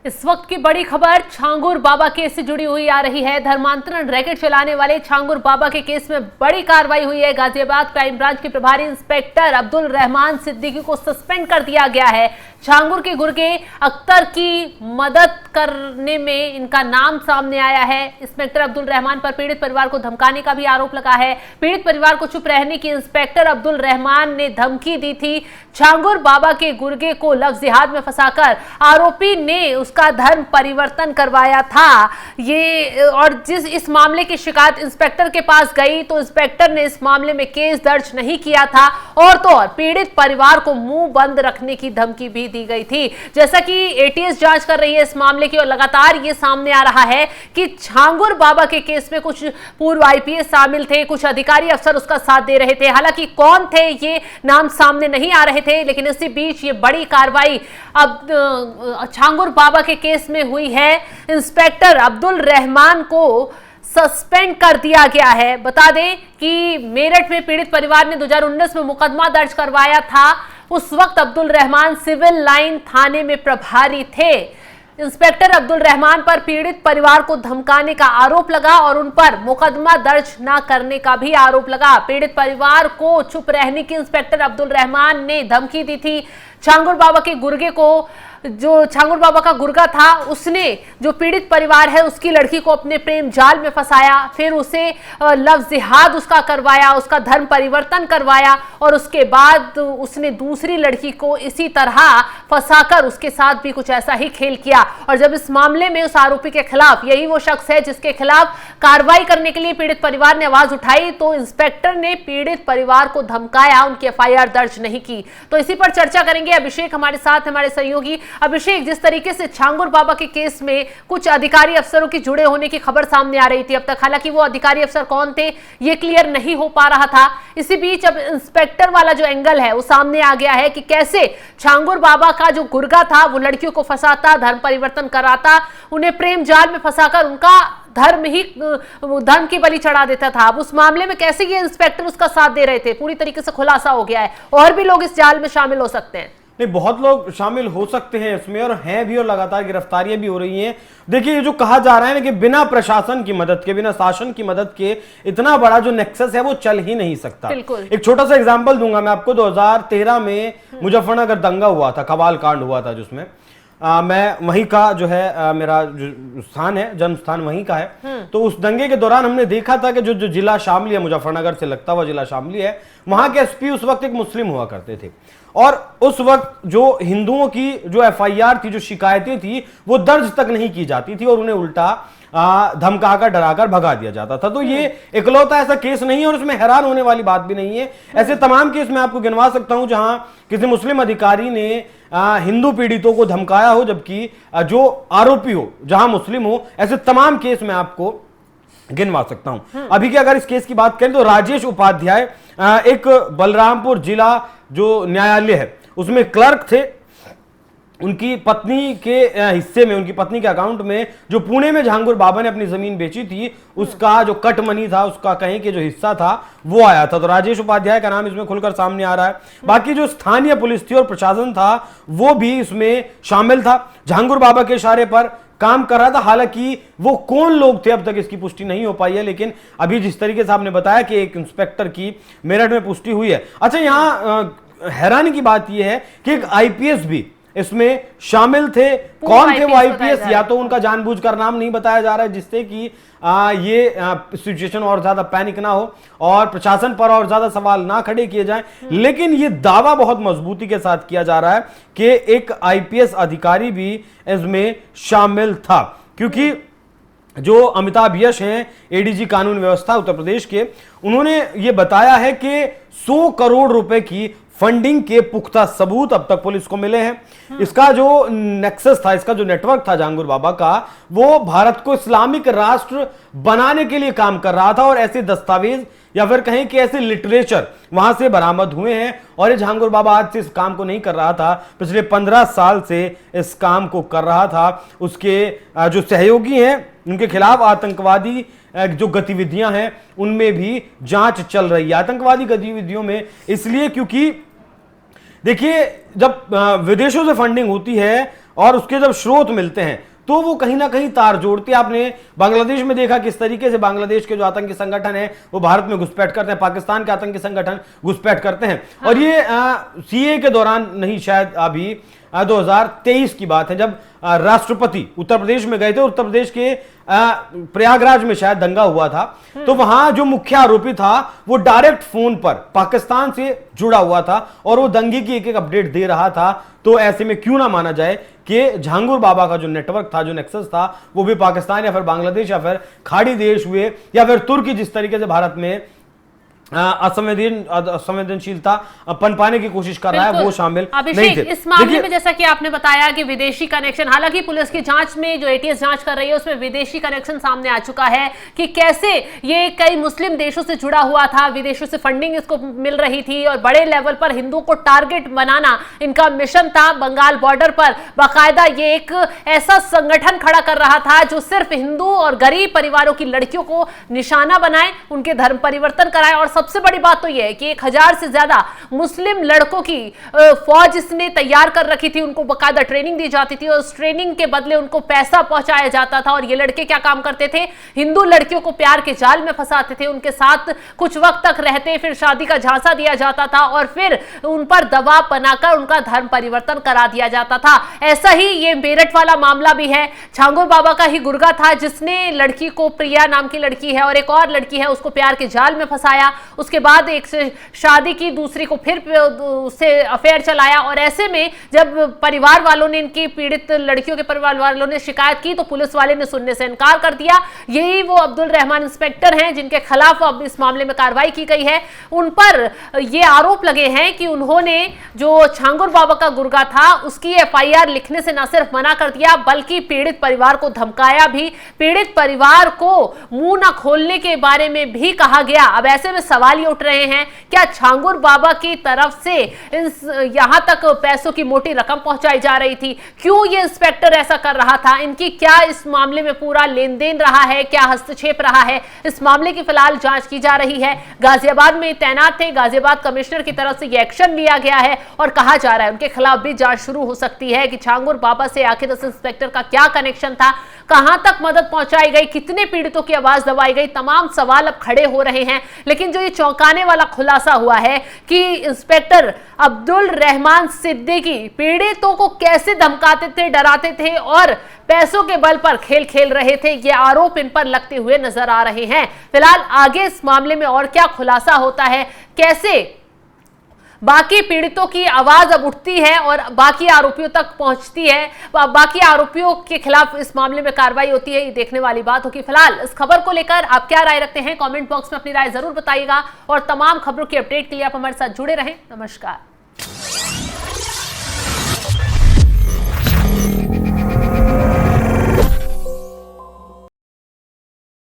इस वक्त की बड़ी खबर छांगुर बाबा केस से जुड़ी हुई आ रही है। धर्मांतरण रैकेट चलाने वाले छांगुर बाबा के केस में बड़ी कार्रवाई हुई है। गाजियाबाद क्राइम ब्रांच के प्रभारी इंस्पेक्टर अब्दुल रहमान सिद्दीकी को सस्पेंड कर दिया गया है। छांगुर के गुर्गे अख्तर की मदद करने में इनका नाम सामने आया है। इंस्पेक्टर अब्दुल रहमान पर पीड़ित परिवार को धमकाने का भी आरोप लगा है। पीड़ित परिवार को चुप रहने की इंस्पेक्टर अब्दुल रहमान ने धमकी दी थी। छांगुर बाबा के गुर्गे को लफ्ज़ जिहाद में फंसाकर आरोपी ने उसका धर्म परिवर्तन करवाया था। ये और जिस इस मामले की शिकायत इंस्पेक्टर के पास गई तो इंस्पेक्टर ने इस मामले में केस दर्ज नहीं किया था और तो और पीड़ित परिवार को मुंह बंद रखने की धमकी भी दी गई थी। जैसा कि एटीएस जांच कर रही है इस मामले की और लगातार ये सामने आ रहा है कि छांगुर बाबा के केस में कुछ पूर्व आईपीएस शामिल थे, कुछ अधिकारी अफसर उसका साथ दे रहे थे। हालांकि कौन थे ये नाम सामने नहीं आ रहे थे, लेकिन इसी बीच ये बड़ी कार्रवाई अब छांगुर बाबा के केस में हुई है। इंस्पेक्टर अब्दुल रहमान को सस्पेंड कर दिया गया है। बता दें कि मेरठ में पीड़ित परिवार ने 2019 में मुकदमा दर्ज करवाया था। उस वक्त अब्दुल रहमान सिविल लाइन थाने में प्रभारी थे। इंस्पेक्टर अब्दुल रहमान पर पीड़ित परिवार को धमकाने का आरोप लगा और उन पर मुकदमा दर्ज न करने का भी आरोप लगा। पीड़ित परिवार को चुप रहने की इंस्पेक्टर अब्दुल रहमान ने धमकी दी थी। छांगुर बाबा के गुर्गे को, जो छांगुर बाबा का गुर्गा था, उसने जो पीड़ित परिवार है उसकी लड़की को अपने प्रेम जाल में फंसाया, फिर उसे लफ्ज़ जिहाद उसका करवाया, उसका धर्म परिवर्तन करवाया और उसके बाद उसने दूसरी लड़की को इसी तरह फंसाकर उसके साथ भी कुछ ऐसा ही खेल किया। और जब इस मामले में उस आरोपी के खिलाफ, यही वो शख्स है जिसके खिलाफ कार्रवाई करने के लिए पीड़ित परिवार ने आवाज उठाई, तो इंस्पेक्टर ने पीड़ित परिवार को धमकाया, उनकी एफआईआर दर्ज नहीं की। तो इसी पर चर्चा करेंगे। अभिषेक हमारे साथ, हमारे सहयोगी। अभिषेक, जिस तरीके से छांगुर बाबा के केस में कुछ अधिकारी अफसरों की जुड़े होने की खबर सामने आ रही थी अब तक, हालांकि वो अधिकारी अफसर कौन थे ये क्लियर नहीं हो पा रहा था। इसी बीच अब इंस्पेक्टर वाला जो एंगल है वो सामने आ गया है कि कैसे छांगुर बाबा का जो गुर्गा था वो लड़कियों को फंसाता, धर्म परिवर्तन कराता, उन्हें प्रेम जाल में फंसाकर उनका धर्म की बलि चढ़ा देता था। अब उस मामले में कैसे ये इंस्पेक्टर उसका साथ दे रहे थे, पूरी तरीके से खुलासा हो गया है। और भी लोग इस जाल में शामिल हो सकते हैं। नहीं, बहुत लोग शामिल हो सकते हैं इसमें और हैं भी, और लगातार गिरफ्तारियां भी हो रही हैं। देखिए, ये जो कहा जा रहा है ना कि बिना प्रशासन की मदद के, बिना शासन की मदद के इतना बड़ा जो नेक्सस है वो चल ही नहीं सकता। एक छोटा सा एग्जांपल दूंगा मैं आपको। 2013 में मुजफ्फरनगर दंगा हुआ था, कबाल कांड हुआ था, जिसमें मैं वहीं का जो है मेरा जो स्थान है, जन्म स्थान वहीं का है। तो उस दंगे के दौरान हमने देखा था कि जो जिला शामली है, मुजफ्फरनगर से लगता हुआ जिला शामली है, वहां के एसपी उस वक्त एक मुस्लिम हुआ करते थे। और उस वक्त जो हिंदुओं की जो एफआईआर थी, जो शिकायतें थी, वो दर्ज तक नहीं की जाती थी और उन्हें उल्टा धमकाकर डराकर भगा दिया जाता था। तो ये इकलौता ऐसा केस नहीं है और उसमें हैरान होने वाली बात भी नहीं है। ऐसे तमाम केस मैं आपको गिनवा सकता हूं जहां किसी मुस्लिम अधिकारी ने हिंदू पीड़ितों को धमकाया हो, जबकि जो आरोपी हो जहां मुस्लिम हो। ऐसे तमाम केस मैं आपको गिनवा सकता हूं। अभी की अगर इस केस की बात करें तो राजेश उपाध्याय एक बलरामपुर जिला जो न्यायालय है उसमें क्लर्क थे। उनकी पत्नी के हिस्से में, उनकी पत्नी के अकाउंट में जो पुणे में छांगुर बाबा ने अपनी जमीन बेची थी, उसका जो कट मनी था, उसका कहीं के जो हिस्सा था वो आया था। तो राजेश उपाध्याय का नाम इसमें खुलकर सामने आ रहा है। बाकी जो स्थानीय पुलिस थी और प्रशासन था वो भी इसमें शामिल था, छांगुर बाबा के इशारे पर काम कर रहा था। हालांकि वो कौन लोग थे अब तक इसकी पुष्टि नहीं हो पाई है, लेकिन अभी जिस तरीके से आपने बताया कि एक इंस्पेक्टर की मेरठ में पुष्टि हुई है। अच्छा, यहां हैरानी की बात यह है कि एक आईपीएस भी इसमें शामिल थे। कौन थे वो आईपीएस, या तो उनका जानबूझकर नाम नहीं बताया जा रहा है जिससे कि ये सिचुएशन और ज्यादा पैनिक ना हो और प्रशासन पर और ज्यादा सवाल ना खड़े किए जाएं। लेकिन ये दावा बहुत मजबूती के साथ किया जा रहा है कि एक आईपीएस अधिकारी भी इसमें शामिल था, क्योंकि जो अमिताभ यश हैं, एडीजी कानून व्यवस्था उत्तर प्रदेश के, उन्होंने ये बताया है कि 100 करोड़ रुपए की फंडिंग के पुख्ता सबूत अब तक पुलिस को मिले हैं। इसका जो नेक्सस था, इसका जो नेटवर्क था छांगुर बाबा का, वो भारत को इस्लामिक राष्ट्र बनाने के लिए काम कर रहा था और ऐसे दस्तावेज या फिर कहें कि ऐसे लिटरेचर वहां से बरामद हुए हैं। और ये छांगुर बाबा आज से इस काम को नहीं कर रहा था, पिछले 15 साल से इस काम को कर रहा था। उसके जो सहयोगी हैं उनके खिलाफ आतंकवादी जो गतिविधियां हैं उनमें भी जांच चल रही है। आतंकवादी गतिविधियों में इसलिए क्योंकि देखिए, जब विदेशों से फंडिंग होती है और उसके जब स्रोत मिलते हैं तो वो कहीं ना कहीं तार जोड़ती है। आपने बांग्लादेश में देखा किस तरीके से बांग्लादेश के जो आतंकी संगठन है वो भारत में घुसपैठ करते हैं, पाकिस्तान के आतंकी संगठन घुसपैठ करते हैं। हाँ। और ये सीए के दौरान नहीं, शायद अभी 2023 की बात है, जब राष्ट्रपति उत्तर प्रदेश में गए थे, उत्तर प्रदेश के प्रयागराज में शायद दंगा हुआ था, तो वहां जो मुख्य आरोपी था वो डायरेक्ट फोन पर पाकिस्तान से जुड़ा हुआ था और वो दंगे की एक एक अपडेट दे रहा था। तो ऐसे में क्यों ना माना जाए कि झांगुर बाबा का जो नेटवर्क था, जो नेक्सस था, वो भी पाकिस्तान या फिर बांग्लादेश या फिर खाड़ी देश हुए या फिर तुर्की, जिस तरीके से भारत में असंवेदनशीलता पनपाने की कोशिश कर रहा है, वो शामिल नहीं थे। इस मामले में जैसा कि आपने बताया कि विदेशी कनेक्शन, हालांकि पुलिस की जांच में जो एटीएस जांच कर रही है उसमें विदेशी कनेक्शन सामने आ चुका है कि कैसे ये कई मुस्लिम देशों से जुड़ा हुआ था, विदेशों से फंडिंग इसको मिल रही थी और बड़े लेवल पर हिंदुओं को टारगेट बनाना इनका मिशन था। बंगाल बॉर्डर पर बाकायदा ये एक ऐसा संगठन खड़ा कर रहा था जो सिर्फ हिंदू और गरीब परिवारों की लड़कियों को निशाना बनाए, उनके धर्म परिवर्तन कराए। और सबसे बड़ी बात तो यह है कि 1000 से ज्यादा मुस्लिम लड़कों की फौज इसने तैयार कर रखी थी, उनको बकायदा ट्रेनिंग दी जाती थी और उस ट्रेनिंग के बदले उनको पैसा पहुंचाया जाता था। और ये लड़के क्या काम करते थे, हिंदू लड़कियों को प्यार के जाल में फंसाते थे, उनके साथ कुछ वक्त तक रहते, फिर शादी का झांसा दिया जाता था और फिर उन पर दबाव बनाकर उनका धर्म परिवर्तन करा दिया जाता था। ऐसा ही ये मेरठ वाला मामला भी है। झांगुर बाबा का ही गुर्गा था जिसने लड़की को, प्रिया नाम की लड़की है और एक और लड़की है, उसको प्यार के जाल में फंसाया, उसके बाद एक से शादी की, दूसरी को फिर उससे अफेयर चलाया। और ऐसे में जब परिवार वालों ने, इनकी पीड़ित लड़कियों के परिवार वालों ने शिकायत की तो पुलिस वाले ने सुनने से इनकार कर दिया। यही वो अब्दुल रहमान इंस्पेक्टर हैं जिनके खिलाफ अब इस मामले में कार्रवाई की गई है। उन पर ये आरोप लगे हैं कि उन्होंने जो झांगुर बाबा का गुर्गा था उसकी एफआईआर लिखने से न सिर्फ मना कर दिया बल्कि पीड़ित परिवार को धमकाया भी, पीड़ित परिवार को मुंह न खोलने के बारे में भी कहा गया। अब ऐसे में सवाल ये उठ रहे हैं, क्या झांगुर बाबा की तरफ से यहां तक पैसों की मोटी रकम पहुंचाई जा रही थी? क्यों ये इंस्पेक्टर ऐसा कर रहा था? इनकी क्या इस मामले में पूरा लेन देन रहा है, क्या हस्तक्षेप रहा है? इस मामले की फिलहाल जांच की जा रही है। गाजियाबाद में तैनात थे, गाजियाबाद कमिश्नर की तरफ से यह एक्शन लिया गया है और कहा जा रहा है उनके खिलाफ भी जांच शुरू हो सकती है कि झांगुर बाबा से आखिर इस इंस्पेक्टर का क्या कनेक्शन था, कहां तक मदद पहुंचाई गई, कितने पीड़ितों की आवाज दबाई गई। तमाम सवाल अब खड़े हो रहे हैं। लेकिन जो ये चौंकाने वाला खुलासा हुआ है कि इंस्पेक्टर अब्दुल रहमान सिद्दीकी पीड़ितों को कैसे धमकाते थे, डराते थे और पैसों के बल पर खेल खेल रहे थे, ये आरोप इन पर लगते हुए नजर आ रहे हैं। फिलहाल आगे इस मामले में और क्या खुलासा होता है, कैसे बाकी पीड़ितों की आवाज अब उठती है और बाकी आरोपियों तक पहुंचती है, बाकी आरोपियों के खिलाफ इस मामले में कार्रवाई होती है, ये देखने वाली बात होगी। फिलहाल इस खबर को लेकर आप क्या राय रखते हैं, कमेंट बॉक्स में अपनी राय जरूर बताइएगा और तमाम खबरों की अपडेट के लिए आप हमारे साथ जुड़े रहें। नमस्कार।